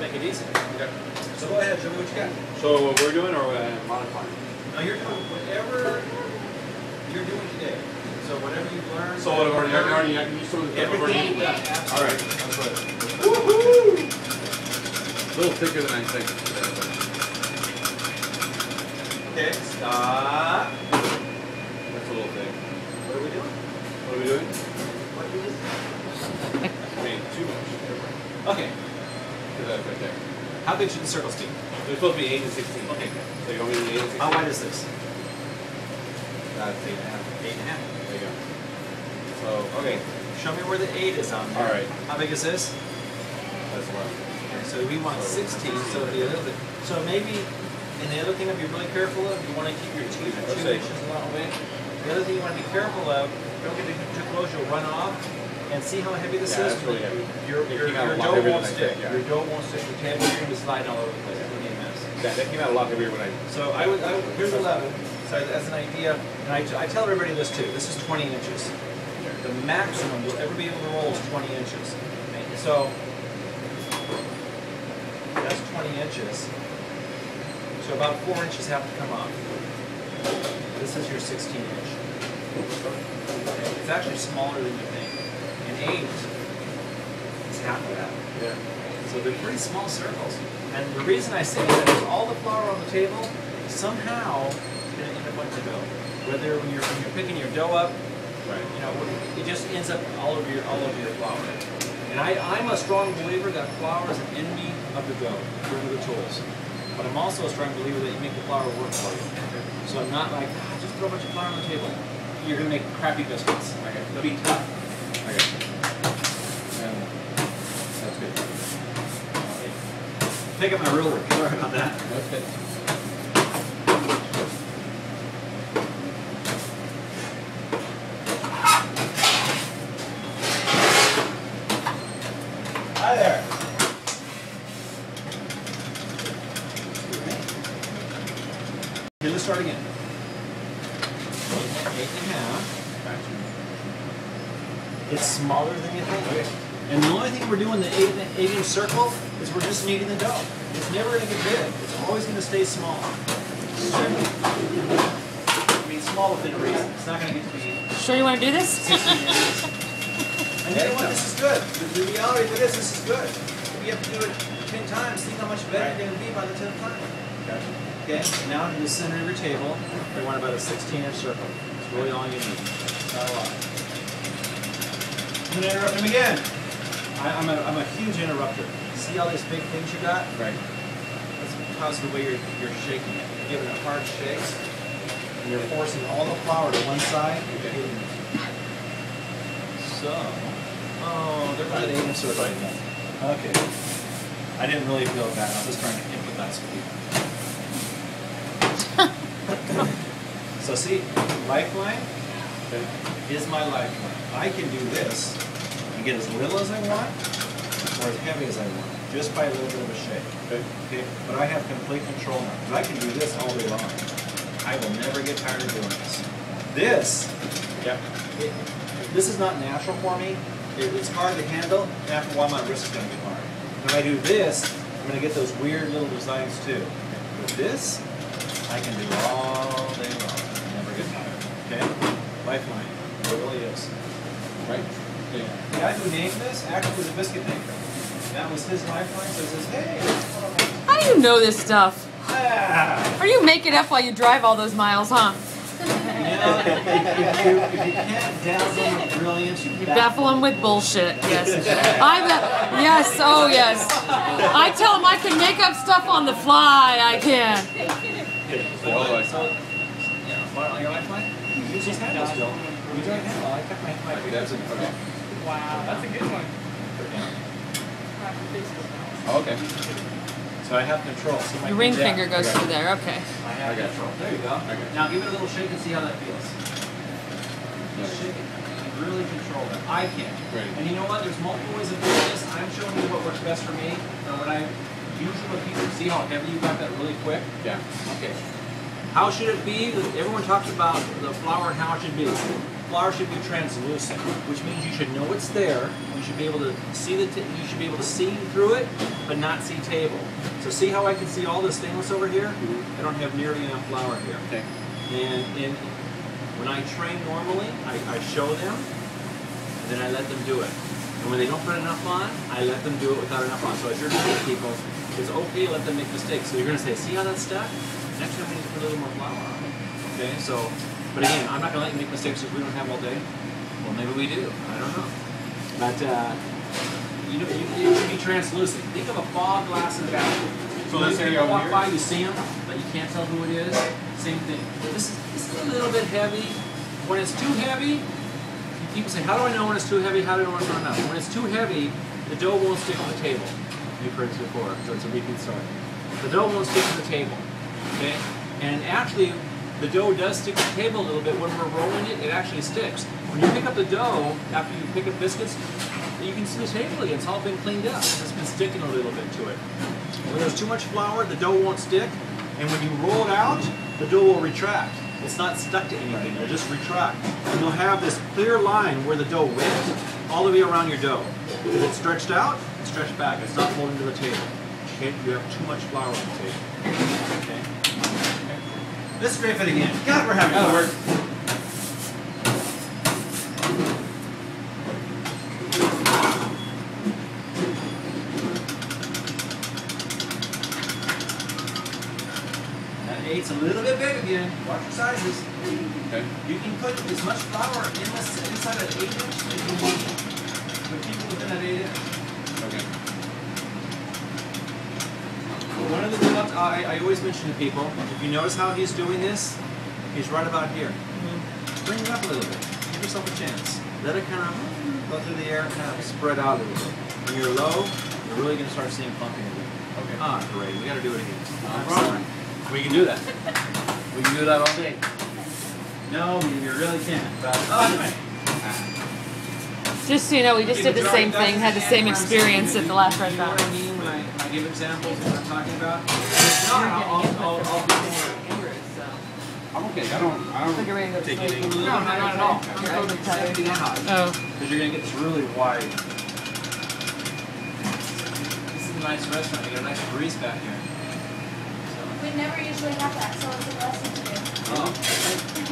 make it easy. Okay. So go ahead, show me what you got. So what we're doing, or modifying? No, you're doing whatever you're doing today. So whatever you've learned. So I've already used some of the everything you've done. All right. Woohoo! A little thicker than I think. Okay, stop. That's a little thick. What are we doing? What are we doing? What is it? I mean, too much. Okay. That's right there. How big should the circles be? They're supposed to be 8 and 16. Okay. So you want me to do 8 and 16? How wide is this? That's 8 and a half. 8 and a half. There you go. So, Okay. Show me where the 8 is on there. all right. How big is this? That's what. Okay, so we want 16, so it'll be a little bit. So maybe, and the other thing I'd be really careful of, you want to keep your teeth 2 inches away. The other thing you want to be careful of, don't get too close, you'll run off. And see how heavy this is? That's really heavy. Your dough won't stick. Your dough won't stick to the table. You're going to be sliding all over the place. It's going to be a mess. That came out a lot heavier when I... So here's 11. So as an idea, and I tell everybody this too. This is 20 inches. The maximum you'll ever be able to roll is 20 inches. Okay, so that's 20 inches. So about 4 inches have to come off. This is your 16 inch. Okay, it's actually smaller than you think. And 8 is half of that. Yeah. So they're pretty small circles. And the reason I say that is all the flour on the table somehow is going to end up on the dough. Whether when you're picking your dough up, Right. you know, it just ends up all over your flour. And I'm a strong believer that flour is an enemy of the dough, of the tools. But I'm also a strong believer that you make the flour work for you. So I'm not like, just throw a bunch of flour on the table. You're going to make crappy biscuits. Okay. They'll be tough. Okay. And that's good. Pick up my ruler. Sorry about that. Okay. Hi there. Okay, let's start again. 8.5. It's smaller than you think. Okay. And the only thing we're doing the 8-inch circle is we're just kneading the dough. It's never going to get big. It's always going to stay small. I mean, small within a reason. It's not going to get to be. Sure you want to do this? 16 inches. And you know what? This is good. The reality of it is this is good. If you have to do it 10 times, think how much better you're going to be by the 10th time. Gotcha. Okay, now in the center of your table, we want about a 16-inch circle. It's really all you need. Not a lot. I'm going to interrupt him again. I'm a huge interrupter. See all these big things you got? Right. That's because of the way you're shaking it. You're giving it hard shakes, and you're forcing all the flour to one side. You're hitting it. So, oh, they're about 8 inches right now. Okay. I didn't really feel bad. I was just trying to empathize with you. So see, lifeline is my lifeline. I can do this and get as little as I want or as heavy as I want, just by a little bit of a shake. Okay? But I have complete control now, because I can do this all day long. I will never get tired of doing this. This, this is not natural for me. It's hard to handle, and after a while my wrist is going to get hard. If I do this, I'm going to get those weird little designs too. With this, I can do all day long. Never get tired. Okay? Lifeline. It really is. Right? The guy who named this actually was a biscuit maker. That was his lifeline, so he says, hey, How do you know this stuff? ah. Or you make it up while you drive all those miles, huh? You know, if you can't dazzle with brilliance, you Baffle them with bullshit. Yes. Yes. Oh yes. I tell them I can make up stuff on the fly. I can. So, on your lifeline, you use his handle still. Use your handle. I kept my fingers in. Okay. Wow, that's a good one. Oh, okay. So I have control. So my Your ring finger goes through there. Okay. I have control. There you go. Okay. Now give it a little shake and see how that feels. Just shake it. Really control it. I can. Right. And you know what? There's multiple ways of doing this. I'm showing you what works best for me. And when I usually when people see how heavy you got that really quick. Yeah. Okay. How should it be? Everyone talks about the flour and how it should be. flour should be translucent, which means you should know it's there. You should be able to see you should be able to see through it, but not see table. So see how I can see all this stainless over here? I don't have nearly enough flour here. Okay. And when I train normally, I show them, and then I let them do it. And when they don't put enough on, I let them do it without enough on. So as you're training people, it's okay to let them make mistakes. So you're going to say, see how that's stuck? Next time we need to put a little more flour on. Okay, so, but again, I'm not going to let you make mistakes if we don't have all day. Well, maybe we do. I don't know. But you know, it should be translucent. Think of a fog glass in the bathroom. So when this area people over walk here? by, you see them, but you can't tell who it is. Same thing. This is a little bit heavy. When it's too heavy, people say, how do I know when it's too heavy? How do I know when it's not enough? When it's too heavy, the dough won't stick to the table. You've heard this before, so it's a repeat story. The dough won't stick to the table. Okay? And actually, the dough does stick to the table a little bit. When we're rolling it, it actually sticks. When you pick up the dough, after you pick up biscuits, you can see the table again. It's all been cleaned up. It's been sticking a little bit to it. When there's too much flour, the dough won't stick. And when you roll it out, the dough will retract. It's not stuck to anything. It'll just retract. And you'll have this clear line where the dough went all the way around your dough. If it's stretched out, it's stretched back. It's not holding to the table. Okay? You have too much flour on the table. Okay? Let's scrape it again. God, we're having fun. That'll work. That 8's a little bit big again. Watch your sizes. Okay. You can put as much flour inside an 8 inch as you need. But keep it within that 8 inch. Okay. One of the things I always mention to people, if you notice how he's doing this, he's right about here. Bring it up a little bit. Give yourself a chance. Let it kind of go through the air and kind of spread out a little bit. When you're low, you're really going to start seeing pumping again. Okay. Ah, great. We got to do it again. I'm sorry. We can do that. We can do that all day. No, you really can't. But, anyway. Just so you know, we just did the same thing, had the same experience at the last You know restaurant. what I mean when I give examples of what I'm talking about? I'll be more. I'm okay. I don't You're ready to go to Take sleep. it in. No, not at all. I'm totally tired. Oh. Because you're going to get this really wide. This is a nice restaurant. You got a nice breeze back here. We never usually have that, so it's a blessing to do. Oh, I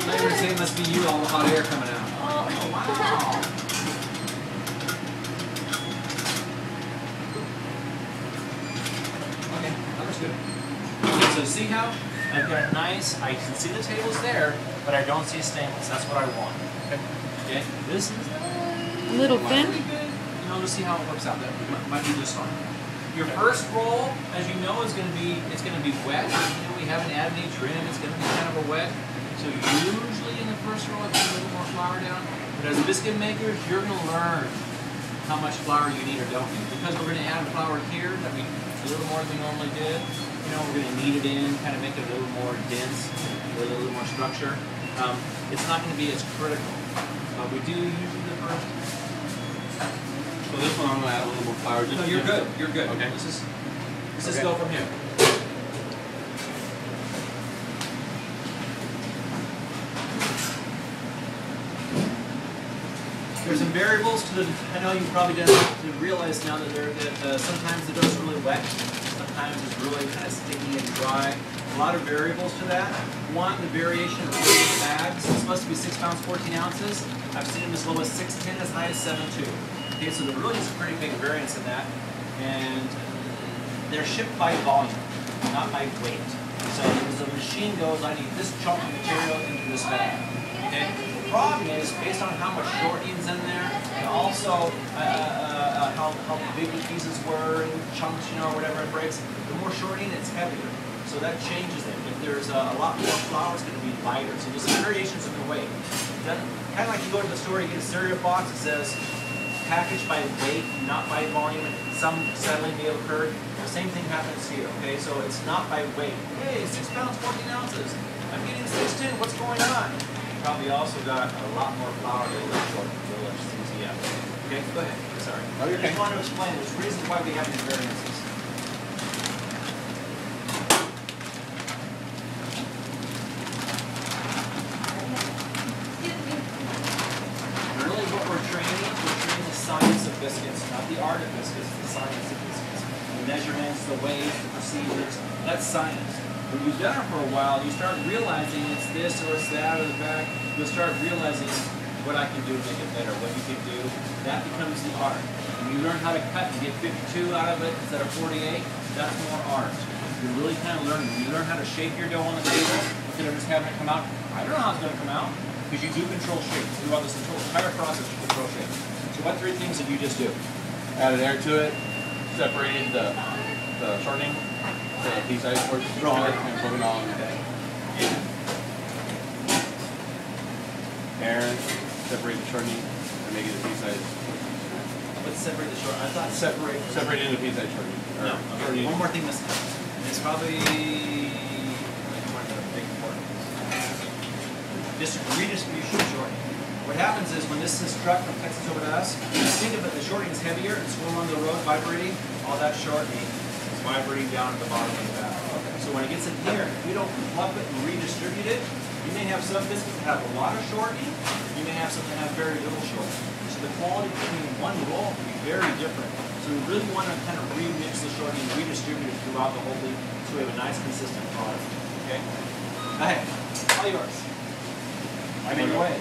thought you were saying it must be you, all the hot air coming out. Oh, Wow. Okay, that looks good. Okay, so see how I've got nice, I can see the tables there, but I don't see stainless. That's what I want. Okay, this is A little thin. pretty good. You know, to see how it works out. That might be just fine. Your first roll, as you know, is going to be wet. You know, we haven't added any trim. It's going to be kind of a wet. So usually in the first roll, I put a little more flour down. But as biscuit makers, you're going to learn how much flour you need or don't need. Because we're going to add flour here, that we a little more than we normally did. You know, we're going to knead it in, kind of make it a little more dense, with a little more structure. It's not going to be as critical. But we do usually the first. So this one I'm gonna add a little more flour. Just No, you're good. You're good. Okay. Let's just Okay. go from here. There's some variables to the. I know you probably didn't realize now that sometimes the dough's really wet, sometimes it's really kind of sticky and dry. A lot of variables to that. One, the variation of the bags. It's supposed to be 6 pounds, 14 ounces. I've seen them as low as 6'10", as high as 7'2". Okay, so there really is a pretty big variance in that, and they're shipped by volume, not by weight. So as the machine goes, I need this chunk of material into this bag. Okay. The problem is based on how much shortening's in there, and also how big the pieces were, and chunks, you know, or whatever it breaks. The more shortening, it's heavier. So that changes it. If there's a lot more flour, it's going to be lighter. So there's some variations in the weight. Kind of like you go to the store, you get a cereal box that says packaged by weight, not by volume, and some settling may have occurred. The same thing happens here, okay? So it's not by weight. Hey, 6 pounds, 14 ounces. I'm getting 6'10", what's going on? You probably also got a lot more flour, a little less short, a little less CTF. Okay, go ahead, sorry. Oh, you're I just okay. want to explain, there's reasons why we have these variances. the ways, the procedures. That's science. When you've done it for a while, you start realizing it's this or it's that or the back. You'll start realizing what I can do to make it better, what you can do. That becomes the art. When you learn how to cut and get 52 out of it instead of 48, that's more art. You're really kind of learning. When you learn how to shape your dough on the table, instead of just having it come out, I don't know how it's going to come out, because you do control shape. Throughout this entire process, you control shape. So what 3 things did you just do? Added air to it, separated the shortening, the pea size portion, and put it on. Air, separate the shortening, and make it a pea size. Let's separate the short. I thought Separate into pea size shortening. No. Okay. One more thing missing. It's probably one of the big important. Redistribution of shortening. What happens is when this truck from Texas over to us, think of it, the shortening is heavier and swirling on the road, vibrating. All that shortening is vibrating down at the bottom of the valve. Okay. So when it gets in here, if we don't fluff it and redistribute it, you may have some biscuits that have a lot of shortening. You may have some that have very little shortening. So the quality between one roll can be very different. So we really want to kind of remix the shortening, redistribute it throughout the whole thing, so we have a nice, consistent product. Okay? All yours. I'm in your way.